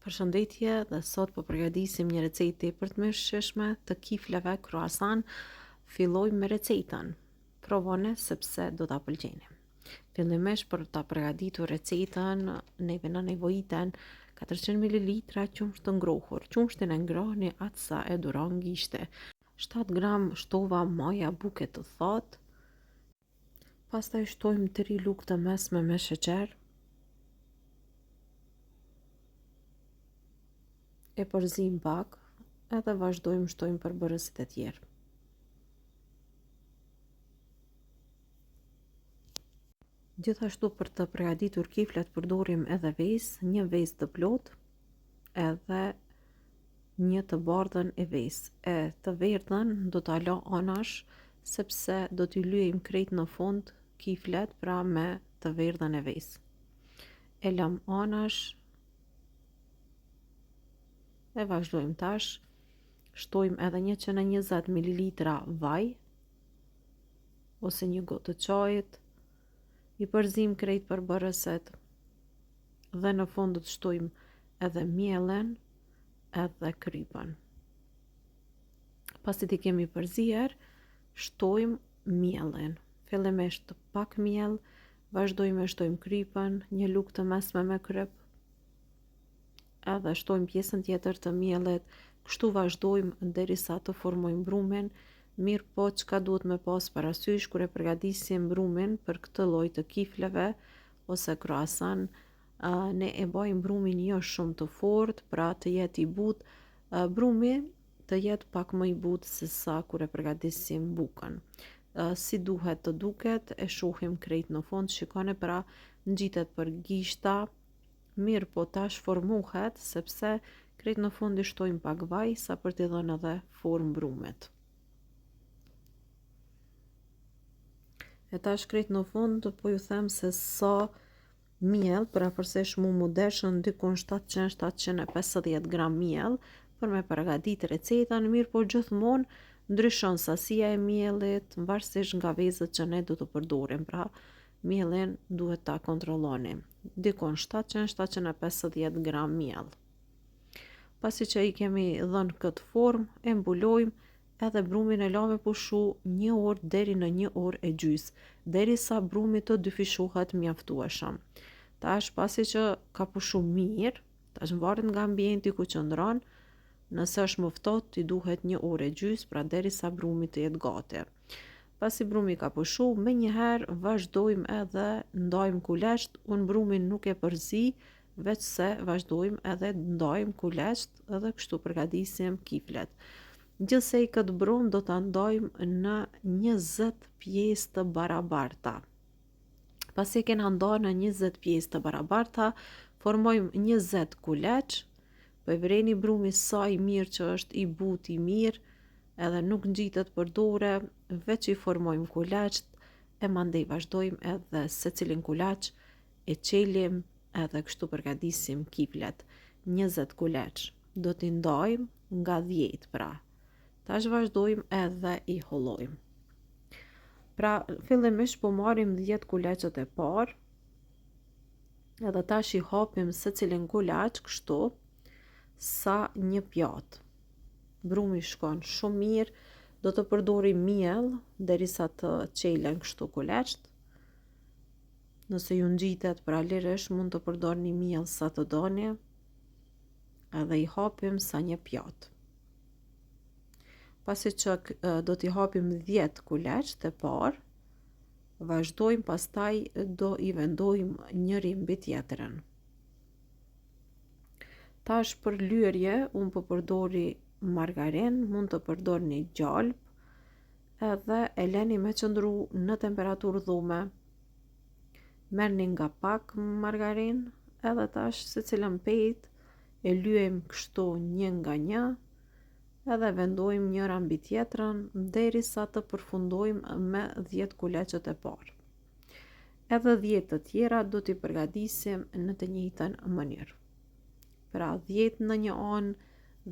Përshëndetje dhe sot po përgatisim një recetë për të mëshirshme të kifleve croissant. Fillojmë me recetën. Provone sepse do ta pëlqeni. Fillimisht për ta përgatitur recetën, neve na nevojiten 400 ml qumësht të ngrohur. Qumshtin e ngrohni atë sa e duron gishti. 7 gram shtova maja buke të thatë. Pastaj shtojmë 3 lugë të mesme me sheqer. E përzim pak edhe vazhdojmë shtojmë përbërësit e tjerë. Gjithashtu për të përgatitur kiflet përdorim edhe vezë, një vezë të plotë edhe një të bardhën e vezë. E të verdhën do ta la anash sepse do t'i lyejmë krejt në fund kiflet pra me të verdhën e vezë. E lam anash. E vazhdojmë tash, shtojmë edhe 120 ml vaj ose një gotë të çajit, i përzim krejt përbërëset dhe në fund do të shtojmë edhe mielin edhe krypën. Pasi t'i kemi përzier, shtojmë mielin. Fillimisht pak miell, vazhdojmë e shtojmë krypën, një lugë të mesme me kryp, edhe shtojmë pjesën tjetër të miellit, kështu vazhdojmë derisa të formojmë brumin. Mirë po çka duhet me pas parasysh kur e përgatisim brumin për këtë lloj të kifleve ose croissant, ne e bajmë brumin jo shumë të fortë, pra të jetë i butë, brumi të jetë pak më i butë se sa kur e përgatisim bukën. Si duhet të duket, e shohim krejt në fund, shikoni pra ngjitet për gishta. Mirë po tash formohet sepse krejt në fund i shtojmë pak vaj sa për t'i dhënë edhe formë brumit. E tash krejt në fund po ju them se sa miell, për afërsisht mu deshën dikon 700-750 gram miell për me përgatit recetën. Mirë po gjithmonë ndryshon sasia e miellit varësisht nga vezët që ne do të përdorim, pra mielin duhet ta kontrolloni. Dikon 700-750 gram miell. Pasi që i kemi dhënë këtë formë, e mbulojmë edhe brumin e lame pushu 1 orë deri në 1 orë e gjys, derisa brumi të dyfishohet mjaftueshëm. Tash pasi që ka pushu mirë, tash varet nga ambienti ku qëndron, nëse është më ftohtë i duhet 1 orë e gjys, pra derisa brumi të jetë gati. Pasi brumi ka pushu, me njëherë vazhdojmë edhe ndajmë kuleçt. Unë brumin nuk e përzi, veç se vazhdojmë edhe ndajmë kuleçt edhe kështu përgatisim kiflet. Gjithsej këtë brum do ta ndajmë në 20 pjesë të barabarta. Pasi kena ndarë në 20 pjesë të barabarta, formojmë 20 kuleç, po e vreni brumi sa i mirë që është i butë i mirë, edhe nuk ngjitet për dore, veç i formojmë kuleçt, e mandej vazhdojmë edhe secilin kuleç e çelim edhe kështu përgatisim kiflet. 20 kuleç do t'i ndajmë nga 10 pra. Tash vazhdojmë edhe i hollojmë. Pra fillimisht po marrim 10 kuleçet e parë, edhe tash i hapim secilin kuleç kështu sa një pjatë. Brumi shkon shumë mirë, do të përdorim miell derisa të çelen kështu kuleçt. Nëse ju ngjitet pra lirisht mund të përdorni miell sa të doni, edhe i hapim sa një pjatë. Pasi që do t'i hapim 10 kuleçt e parë, vazhdojmë pastaj do i vendojmë njëri mbi tjetrin. Tash për lyerje unë po përdori margarin, mund të përdorni gjalp, edhe e leni me qëndru në temperaturë dhume. Merrni nga pak margarin, edhe tash secilën pejt e lyejmë kështu një nga një, edhe vendojmë njëra mbi tjetrën derisa të përfundojmë me 10 kuleçet e parë. Edhe 10 të tjera do t'i përgatisim në të njëjtën mënyrë. Pra 10 në një anë,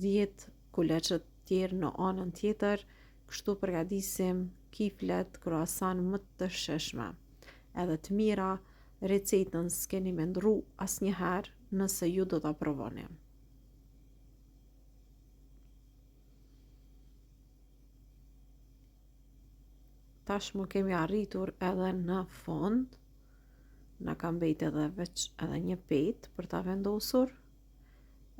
10 kuleçet tjerë në anën tjetër, kështu përgatisim kiflet croissant më të shishme. Edhe të mira, recetën s'keni me ndrru asnjëherë nëse ju do ta provoni. Tashmë kemi arritur edhe në fund. Na ka mbet edhe veç edhe një petë për ta vendosur.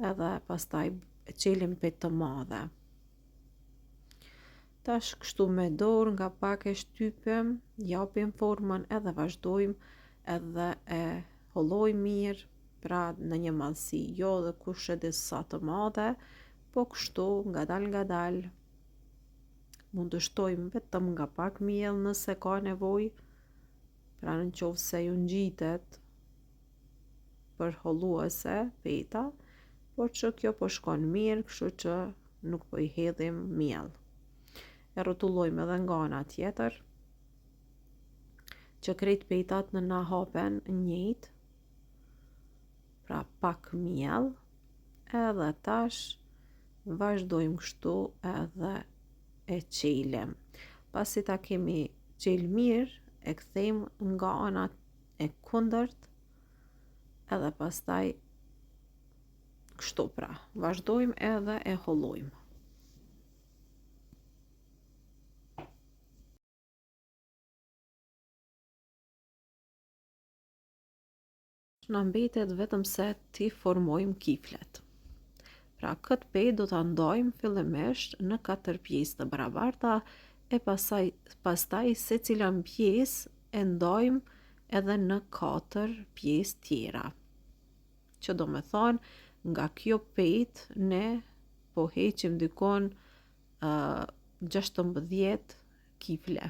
Edhe pastaj e qelim petë të madhe. Tash kështu me dorë nga pak e shtypim, japim formën edhe vazhdojmë edhe e hollojmë mirë, pra në një madhësi, jo dhe kush e di sa të madhe, po kështu ngadal mund të shtojmë vetëm nga pak miell nëse ka nevojë, pra në qovë se ju ngjitet për holluese peta, por që kjo po shkon mirë, kështu që nuk po I hedhim miell. E rrotullojmë edhe nga ana tjetër, që krejt petat në na hapen njëjtë, pra pak miell, edhe tash vazhdojmë kështu edhe e qelim. Pasi ta kemi qel mirë, e kthejmë nga ana e kundërt, edhe pastaj kështu pra, vazhdojmë edhe e hollojmë. Na mbetet vetëm se ti formojmë kiflet. Pra këtë petë do ta ndajmë fillimisht në 4 pjesë të barabarta e pastaj secilën pjesë e ndajmë edhe në 4 pjesë tjera. Që do me thonë nga kjo petë ne po heqim dikon 16 kifle.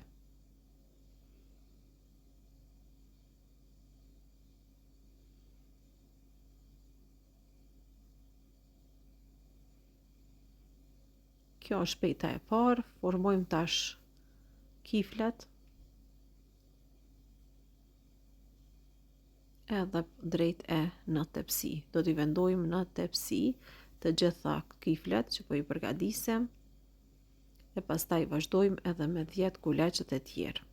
Kjo është peta e parë, formojmë tash kiflet edhe drejt e në tepsi. Do t'i vendojmë në tepsi të gjitha kiflet që po I përgatisim e pastaj vazhdojmë edhe me 10 kuleçet e tjerë.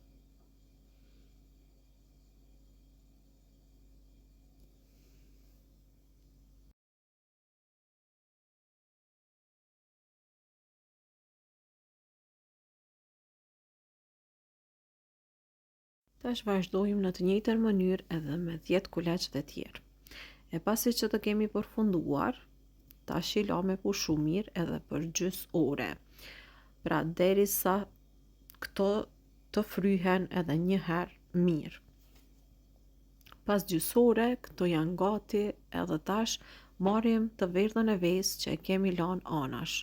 Tash vazhdojmë në të njëjtën mënyrë edhe me 10 kuleçet e tjerë. E pasi që të kemi përfunduar, tash I la me pushu mirë edhe për gjys ore. Pra derisa këto të fryhen edhe një herë mirë. Pas gjys ore, këto janë gati edhe tash marrim të verdhën e ves që e kemi lanë anash.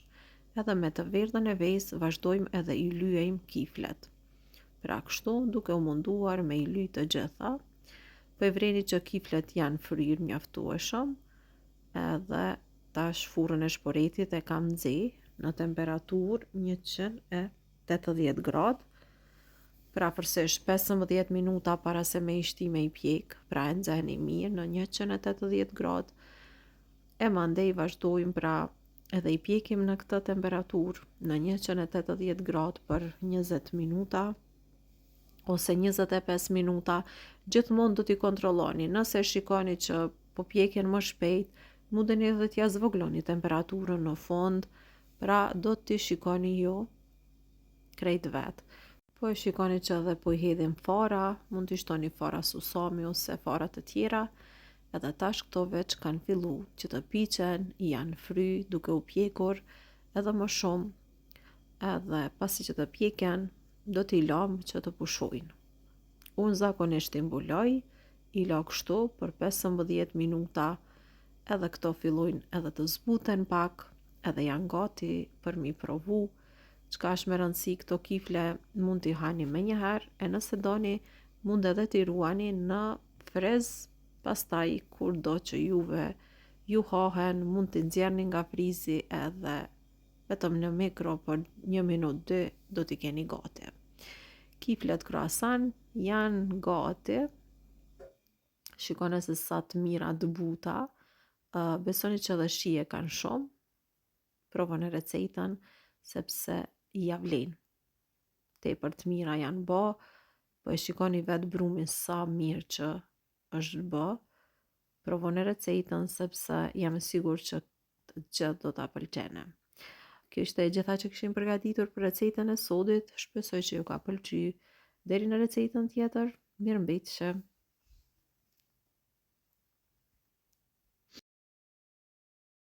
Edhe me të verdhën e ves vazhdojmë edhe I lyejmë kiflet. Pra kështu duke u munduar me I ly të gjitha, po e vreni që kiflet janë fryrë mjaftueshëm, edhe tash furrën e shporetit e kam nxeh në temperaturë 180 gradë, pra afërsisht 15 minuta para se me I shti me I pjek, pra e nxehni mirë në 180 gradë, e mandej vazhdojmë pra edhe I pjekim në këtë temperaturë në 180 gradë për 20 minuta, ose 25 minuta, gjithmonë do t'i kontrolloni. Nëse shikoni që po pjekjen më shpejt, mundeni edhe t'ja zvogloni temperaturën në fund, pra do t'i shikoni ju krejt vet. Po e shikoni që edhe po I hedhim fara, mund t'i shtoni fara susami ose fara të tjera, edhe tash këto veç kanë fillu që të piqen, janë fry duke u pjekur edhe më shumë, edhe pasi që të pjeken, do t'i lam që të pushojnë. Unë zakonisht I mbuloj, I la kështu për 15 minuta, edhe këto fillojnë edhe të zbuten pak, edhe janë gati për mi provu. Çka është me rëndësi, këto kifle mund t'i hani me njëherë, e nëse doni mund edhe t'i ruani në frez, pastaj kur do që juve ju hahen, mund t'i nxjerrni nga frizi edhe vetëm në mikro për 1 minutë 2 do t'i keni gati. Kiflet croissant janë gati. Shikoni se sa të mira të buta. Besoni që edhe shije kanë shumë. Provoni recetën sepse ja vlen. Tepër të mira janë bë, po e shikoni vetë brumin sa mirë që është bë. Provoni recetën sepse jam e sigurt që të gjithë do ta pëlqeni. Kjo ishte e gjitha që kishim përgatitur për recetën e sodit. Shpresoj që ju ka pëlqyer. Deri në recetën tjetër, mirëmbëjtje.